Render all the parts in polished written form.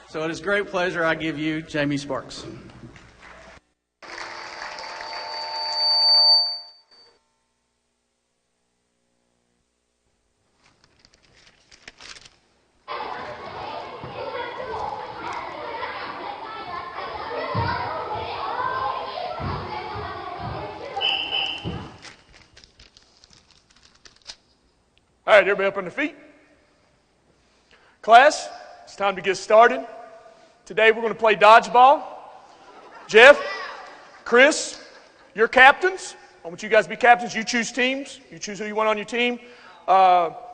So it is great pleasure I give you Jamie Sparks. All right, everybody up on their feet. Class, it's time to get started. Today we're going to play dodgeball. Jeff, Chris, you're captains. I want you guys to be captains. You choose teams. You choose who you want on your team.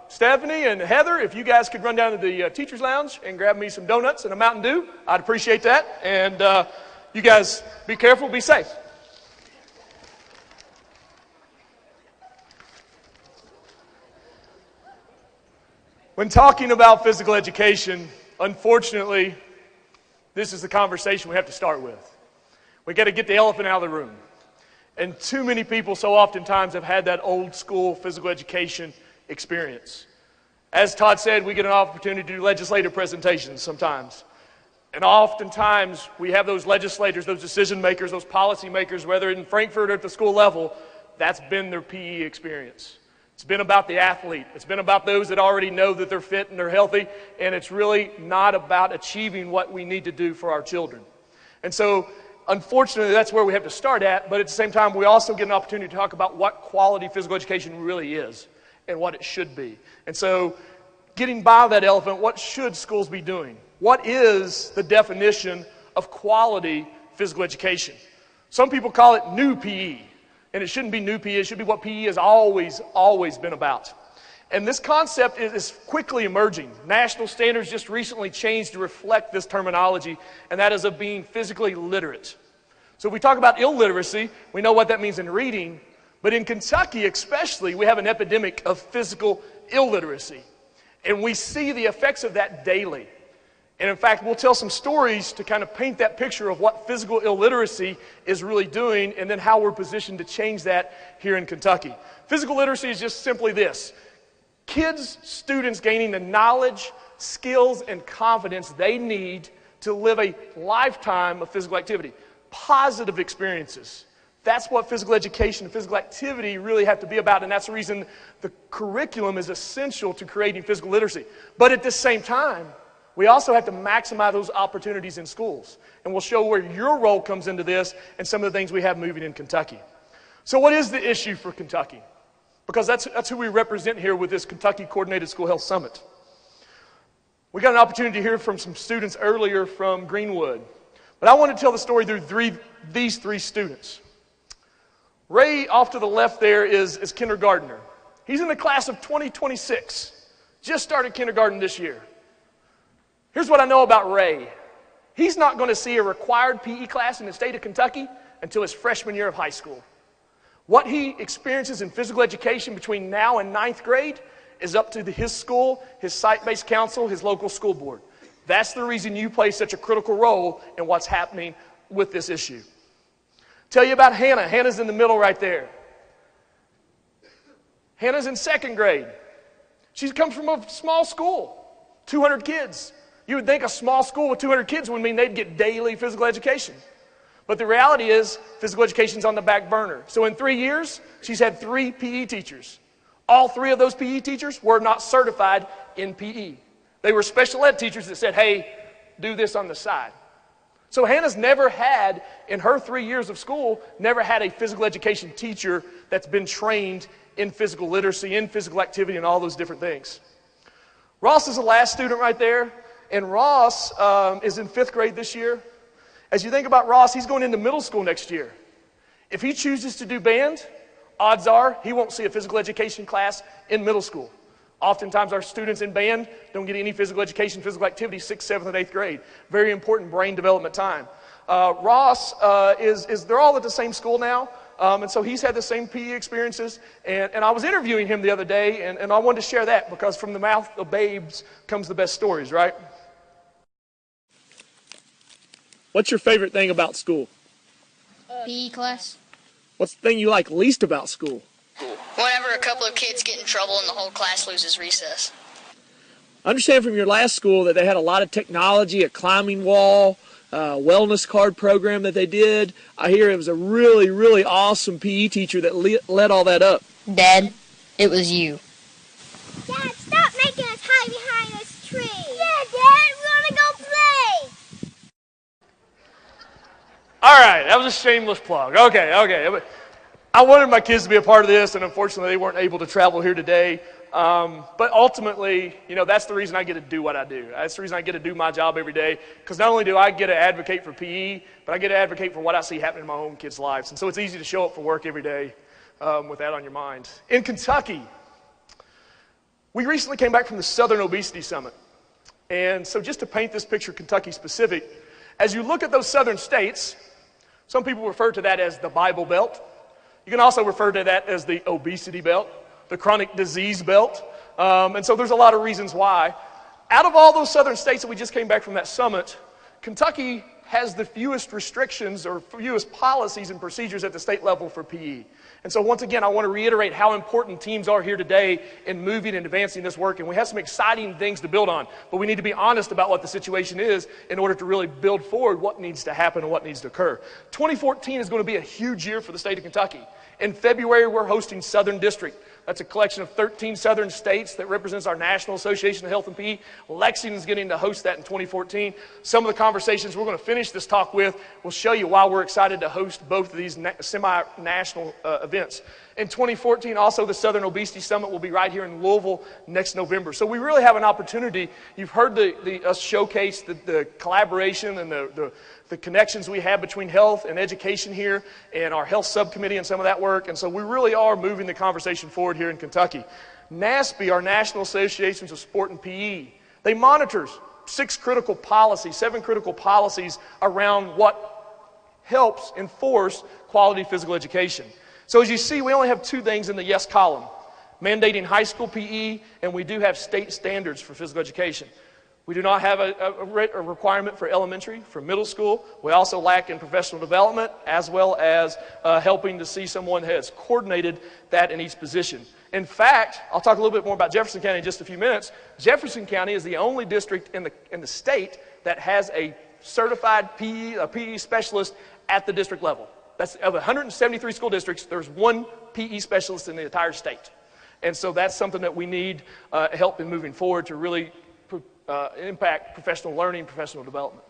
Stephanie and Heather, if you guys could run down to the teacher's lounge and grab me some donuts and a Mountain Dew, I'd appreciate that. And you guys be careful, be safe. When talking about physical education, unfortunately, this is the conversation we have to start with. We got to get the elephant out of the room. And too many people so oftentimes have had that old school physical education experience. As Todd said, we get an opportunity to do legislative presentations sometimes. And oftentimes we have those legislators, those decision makers, those policy makers, whether in Frankfurt or at the school level, that's been their PE experience. It's been about the athlete. It's been about those that already know that they're fit and they're healthy, and it's really not about achieving what we need to do for our children. And so, unfortunately, that's where we have to start at, but at the same time, we also get an opportunity to talk about what quality physical education really is and what it should be. And so, getting by that elephant, what should schools be doing? What is the definition of quality physical education? Some people call it new PE. And it shouldn't be new PE, it should be what PE has always been about. And this concept is quickly emerging. National standards just recently changed to reflect this terminology, and that is of being physically literate. So if we talk about illiteracy, we know what that means in reading, but in Kentucky especially, we have an epidemic of physical illiteracy. And we see the effects of that daily. And in fact, we'll tell some stories to kind of paint that picture of what physical illiteracy is really doing and then how we're positioned to change that here in Kentucky. Physical literacy is just simply this. Kids, students gaining the knowledge, skills, and confidence they need to live a lifetime of physical activity. Positive experiences. That's what physical education and physical activity really have to be about, and that's the reason the curriculum is essential to creating physical literacy. But at the same time, we also have to maximize those opportunities in schools. And we'll show where your role comes into this and some of the things we have moving in Kentucky. So what is the issue for Kentucky? Because that's who we represent here with this Kentucky Coordinated School Health Summit. We got an opportunity to hear from some students earlier from Greenwood. But I want to tell the story through these three students. Ray, off to the left there, is kindergartner. He's in the class of 2026. Just started kindergarten this year. Here's what I know about Ray. He's not going to see a required PE class in the state of Kentucky until his freshman year of high school. What he experiences in physical education between now and 9th grade is up to his school, his site-based council, his local school board. That's the reason you play such a critical role in what's happening with this issue. Tell you about Hannah. Hannah's in the middle right there. Hannah's in 2nd grade. She comes from a small school, 200 kids. You would think a small school with 200 kids would mean they'd get daily physical education. But the reality is, physical education's on the back burner. So in 3 years, she's had 3 PE teachers. All 3 of those PE teachers were not certified in PE. They were special ed teachers that said, hey, do this on the side. So Hannah's never had, in her 3 years of school, never had a physical education teacher that's been trained in physical literacy, in physical activity, and all those different things. Ross is the last student right there. And Ross is in 5th grade this year. As you think about Ross, he's going into middle school next year. If he chooses to do band, odds are he won't see a physical education class in middle school. Oftentimes our students in band don't get any physical education, physical activity 6th, 7th, and 8th grade. Very important brain development time. Ross, they're all at the same school now. And so he's had the same PE experiences. And I was interviewing him the other day, and I wanted to share that because from the mouth of babes comes the best stories, right? What's your favorite thing about school? PE class. What's the thing you like least about school? Whenever a couple of kids get in trouble and the whole class loses recess. I understand from your last school that they had a lot of technology, a climbing wall, wellness card program that they did. I hear it was a really, really awesome PE teacher that led all that up. Dad, it was you. Dad, stop making us hide behind this tree. Yeah, Dad, we want to go play. All right, that was a shameless plug. Okay. I wanted my kids to be a part of this, and unfortunately they weren't able to travel here today. But ultimately, that's the reason I get to do what I do. That's the reason I get to do my job every day, because not only do I get to advocate for PE, but I get to advocate for what I see happening in my own kids' lives. And so it's easy to show up for work every day with that on your mind. In Kentucky, we recently came back from the Southern Obesity Summit. And so just to paint this picture Kentucky specific, as you look at those southern states, some people refer to that as the Bible Belt. You can also refer to that as the obesity belt, the chronic disease belt. And so there's a lot of reasons why. Out of all those southern states that we just came back from that summit, Kentucky has the fewest restrictions or fewest policies and procedures at the state level for PE. And so once again, I want to reiterate how important teams are here today in moving and advancing this work. And we have some exciting things to build on, but we need to be honest about what the situation is in order to really build forward what needs to happen and what needs to occur. 2014 is going to be a huge year for the state of Kentucky. In February, we're hosting Southern District. That's a collection of 13 southern states that represents our National Association of Health and PE. Lexington's getting to host that in 2014. Some of the conversations we're going to finish this talk with will show you why we're excited to host both of these semi-national events. In 2014, also the Southern Obesity Summit will be right here in Louisville next November. So we really have an opportunity. You've heard us showcase the collaboration and the connections we have between health and education here and our health subcommittee and some of that work. And so we really are moving the conversation forward here in Kentucky. NASPE, our National Associations of Sport and PE, they monitor 7 critical policies around what helps enforce quality physical education. So as you see, we only have 2 things in the yes column: mandating high school PE, and we do have state standards for physical education. We do not have a requirement for elementary, for middle school. We also lack in professional development, as well as helping to see someone who has coordinated that in each position. In fact, I'll talk a little bit more about Jefferson County in just a few minutes. Jefferson County is the only district in the state that has a certified PE specialist at the district level. That's of 173 school districts, there's 1 PE specialist in the entire state. And so that's something that we need help in moving forward to really impact professional learning, professional development.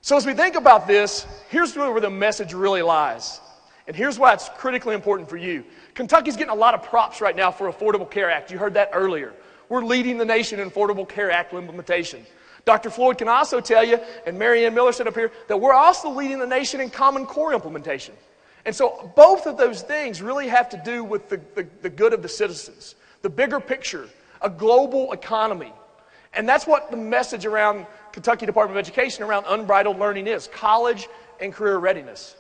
So as we think about this, here's where the message really lies. And here's why it's critically important for you. Kentucky's getting a lot of props right now for Affordable Care Act. You heard that earlier. We're leading the nation in Affordable Care Act implementation. Dr. Floyd can also tell you, and Mary Ann Miller said up here, that we're also leading the nation in Common Core implementation. And so both of those things really have to do with the good of the citizens, the bigger picture, a global economy. And that's what the message around Kentucky Department of Education around unbridled learning is: college and career readiness.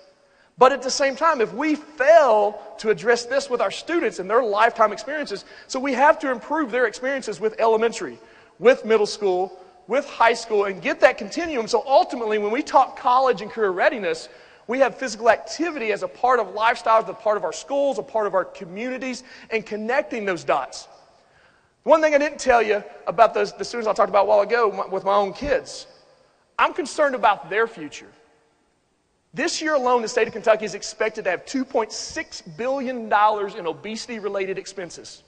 But at the same time, if we fail to address this with our students and their lifetime experiences, so we have to improve their experiences with elementary, with middle school, with high school, and get that continuum. So ultimately, when we talk college and career readiness, we have physical activity as a part of lifestyles, a part of our schools, a part of our communities, and connecting those dots. One thing I didn't tell you about the students I talked about a while ago with my own kids, I'm concerned about their future. This year alone, the state of Kentucky is expected to have $2.6 billion in obesity-related expenses.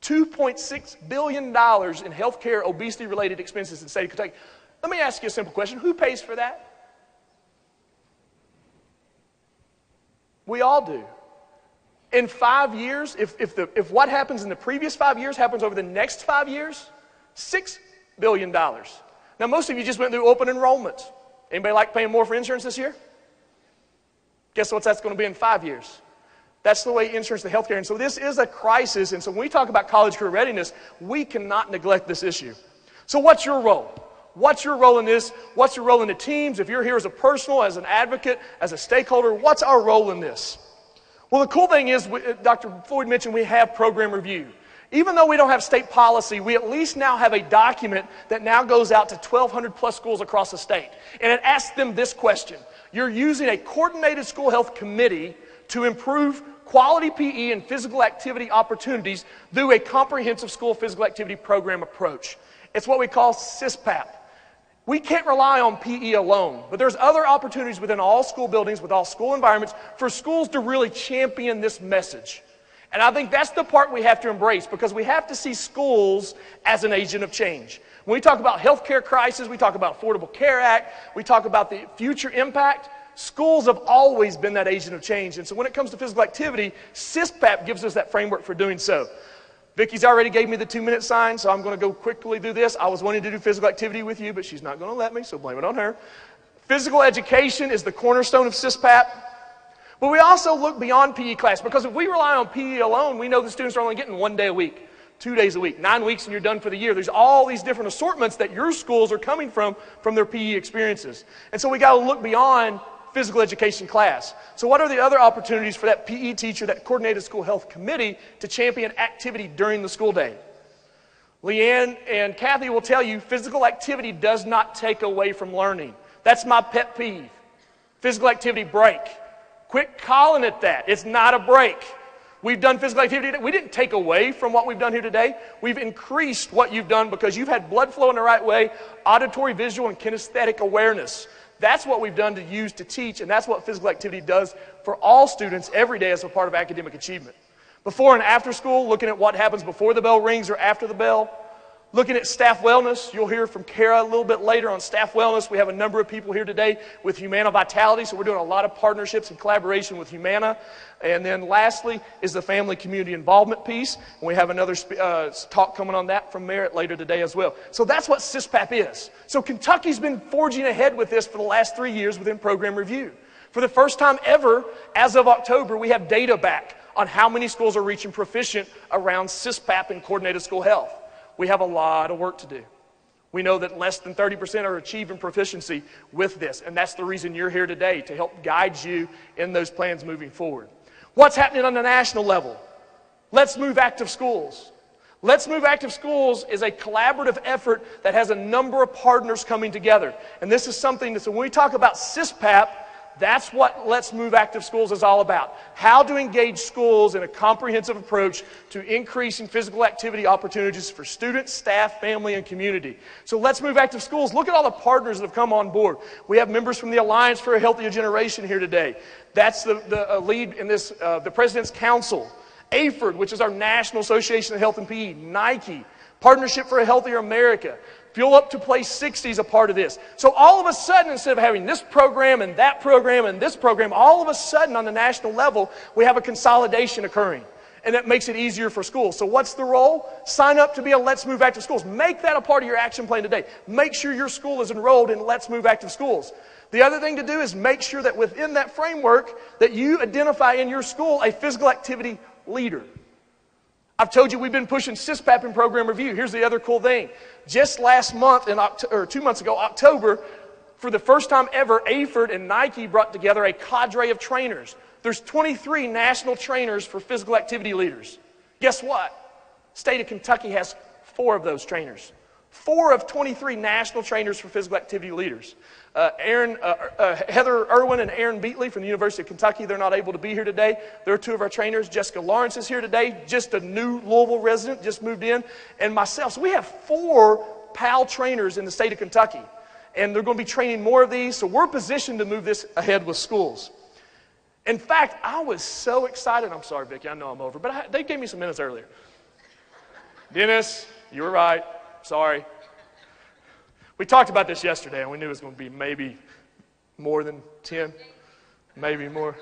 $2.6 billion in healthcare obesity-related expenses in the state of Kentucky. Let me ask you a simple question. Who pays for that? We all do. In 5 years, if what happens in the previous 5 years happens over the next 5 years, $6 billion. Now, most of you just went through open enrollment. Anybody like paying more for insurance this year? Guess what that's going to be in 5 years? That's the way insurance to healthcare. And so this is a crisis. And so when we talk about college career readiness, we cannot neglect this issue. So what's your role? What's your role in this? What's your role in the teams? If you're here as a personal, as an advocate, as a stakeholder, what's our role in this? Well, the cool thing is, Dr. Floyd mentioned we have program review. Even though we don't have state policy, we at least now have a document that now goes out to 1,200 plus schools across the state. And it asks them this question: you're using a coordinated school health committee to improve quality PE and physical activity opportunities through a comprehensive school physical activity program approach. It's what we call CSPAP. We can't rely on PE alone, but there's other opportunities within all school buildings, with all school environments, for schools to really champion this message. And I think that's the part we have to embrace, because we have to see schools as an agent of change. When we talk about healthcare crisis, we talk about Affordable Care Act, we talk about the future impact, schools have always been that agent of change. And so when it comes to physical activity, CSPAP gives us that framework for doing so. Vicky's already gave me the 2-minute sign, so I'm going to go quickly through this. I was wanting to do physical activity with you, but she's not going to let me, so blame it on her. Physical education is the cornerstone of CSPAP. But we also look beyond PE class, because if we rely on PE alone, we know the students are only getting 1 day a week, 2 days a week, 9 weeks and you're done for the year. There's all these different assortments that your schools are coming from their PE experiences. And so we got to look beyond physical education class. So what are the other opportunities for that PE teacher, that coordinated school health committee, to champion activity during the school day? Leanne and Kathy will tell you physical activity does not take away from learning. That's my pet peeve. Physical activity break. Quit calling it that. It's not a break. We've done physical activity today. We didn't take away from what we've done here today. We've increased what you've done because you've had blood flow in the right way, auditory, visual, and kinesthetic awareness. That's what we've done to use to teach, and that's what physical activity does for all students every day as a part of academic achievement. Before and after school, looking at what happens before the bell rings or after the bell. Looking at staff wellness, you'll hear from Kara a little bit later on staff wellness. We have a number of people here today with Humana Vitality, so we're doing a lot of partnerships and collaboration with Humana. And then lastly is the family community involvement piece. And we have another talk coming on that from Merritt later today as well. So that's what CSPAP is. So Kentucky's been forging ahead with this for the last 3 years within program review. For the first time ever, as of October, we have data back on how many schools are reaching proficient around CSPAP and coordinated school health. We have a lot of work to do. We know that less than 30% are achieving proficiency with this, and that's the reason you're here today, to help guide you in those plans moving forward. What's happening on the national level? Let's Move Active Schools. Let's Move Active Schools is a collaborative effort that has a number of partners coming together. And this is something that, so when we talk about CSPAP, that's what Let's Move Active Schools is all about. How to engage schools in a comprehensive approach to increasing physical activity opportunities for students, staff, family, and community. So Let's Move Active Schools, look at all the partners that have come on board. We have members from the Alliance for a Healthier Generation here today. That's the lead in this, the President's Council. AFERD, which is our National Association of Health and PE. Nike, Partnership for a Healthier America. Fuel Up to Play 60 is a part of this. So all of a sudden, instead of having this program and that program and this program, all of a sudden on the national level, we have a consolidation occurring. And that makes it easier for schools. So what's the role? Sign up to be a Let's Move Active Schools. Make that a part of your action plan today. Make sure your school is enrolled in Let's Move Active Schools. The other thing to do is make sure that within that framework that you identify in your school a physical activity leader. I've told you we've been pushing CSPAP in program review. Here's the other cool thing. Just last month, or 2 months ago, October, for the first time ever, AFERD and Nike brought together a cadre of trainers. There's 23 national trainers for physical activity leaders. Guess what? State of Kentucky has 4 of those trainers. 4 of 23 national trainers for physical activity leaders. Heather Irwin and Aaron Beatley from the University of Kentucky, they're not able to be here today. They're 2 of our trainers. Jessica Lawrence is here today, just a new Louisville resident, just moved in, and myself. So we have 4 PAL trainers in the state of Kentucky, and they're going to be training more of these, so we're positioned to move this ahead with schools. In fact, I was so excited. I'm sorry, Vicki, I know I'm over, but they gave me some minutes earlier. Dennis, you were right. Sorry. We talked about this yesterday, and we knew it was going to be maybe more than 10, maybe more.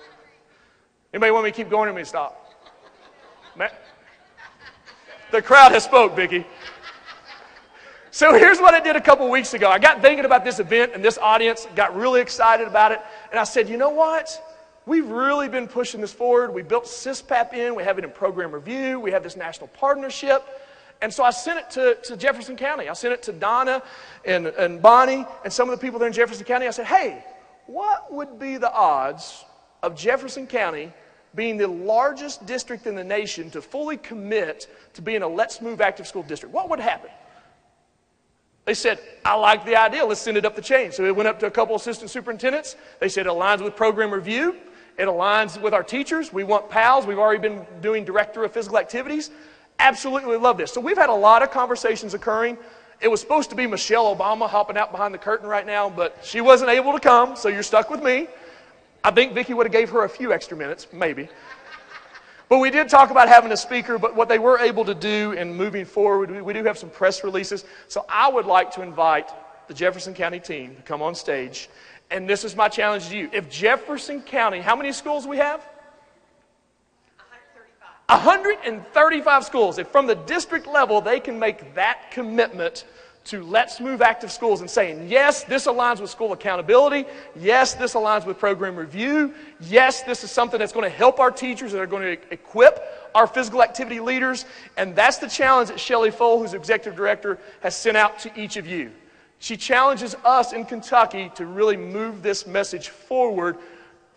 Anybody want me to keep going or me to stop? The crowd has spoke, Vicki. So here's what I did a couple weeks ago. I got thinking about this event and this audience, got really excited about it, and I said, you know what? We've really been pushing this forward. We built CSPAP in. We have it in program review. We have this national partnership. And so I sent it to Jefferson County. I sent it to Donna and Bonnie and some of the people there in Jefferson County. I said, hey, what would be the odds of Jefferson County being the largest district in the nation to fully commit to being a Let's Move Active School district? What would happen? They said, I like the idea. Let's send it up the chain. So it went up to a couple assistant superintendents. They said it aligns with program review. It aligns with our teachers. We want PALs. We've already been doing Director of Physical Activities. Absolutely love this. So we've had a lot of conversations occurring. It was supposed to be Michelle Obama hopping out behind the curtain right now, but she wasn't able to come, so you're stuck with me. I think Vicki would have gave her a few extra minutes, maybe. But we did talk about having a speaker, but what they were able to do in moving forward, we do have some press releases. So I would like to invite the Jefferson County team to come on stage. And this is my challenge to you. If Jefferson County, how many schools do we have? 135 schools. If from the district level they can make that commitment to Let's Move Active Schools and saying, yes, this aligns with school accountability. Yes, this aligns with program review. Yes, this is something that's going to help our teachers and are going to equip our physical activity leaders. And that's the challenge that Shelley Fole, who's Executive Director, has sent out to each of you. She challenges us in Kentucky to really move this message forward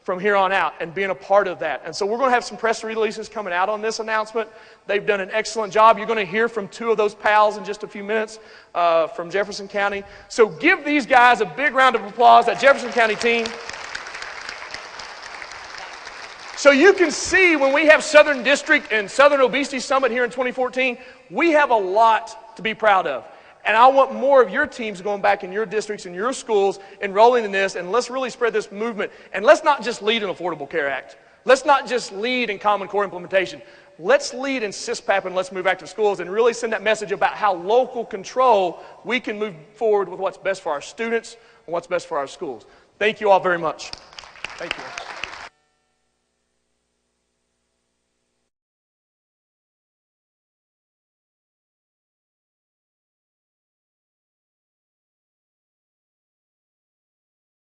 from here on out and being a part of that. And so we're going to have some press releases coming out on this announcement. They've done an excellent job. You're going to hear from two of those pals in just a few minutes from Jefferson County. So give these guys a big round of applause, that Jefferson County team. So you can see when we have Southern District and Southern Obesity Summit here in 2014, we have a lot to be proud of. And I want more of your teams going back in your districts and your schools enrolling in this, and let's really spread this movement. And let's not just lead in Affordable Care Act. Let's not just lead in Common Core implementation. Let's lead in CSPAP and Let's Move Active Schools and really send that message about how local control we can move forward with what's best for our students and what's best for our schools. Thank you all very much. Thank you.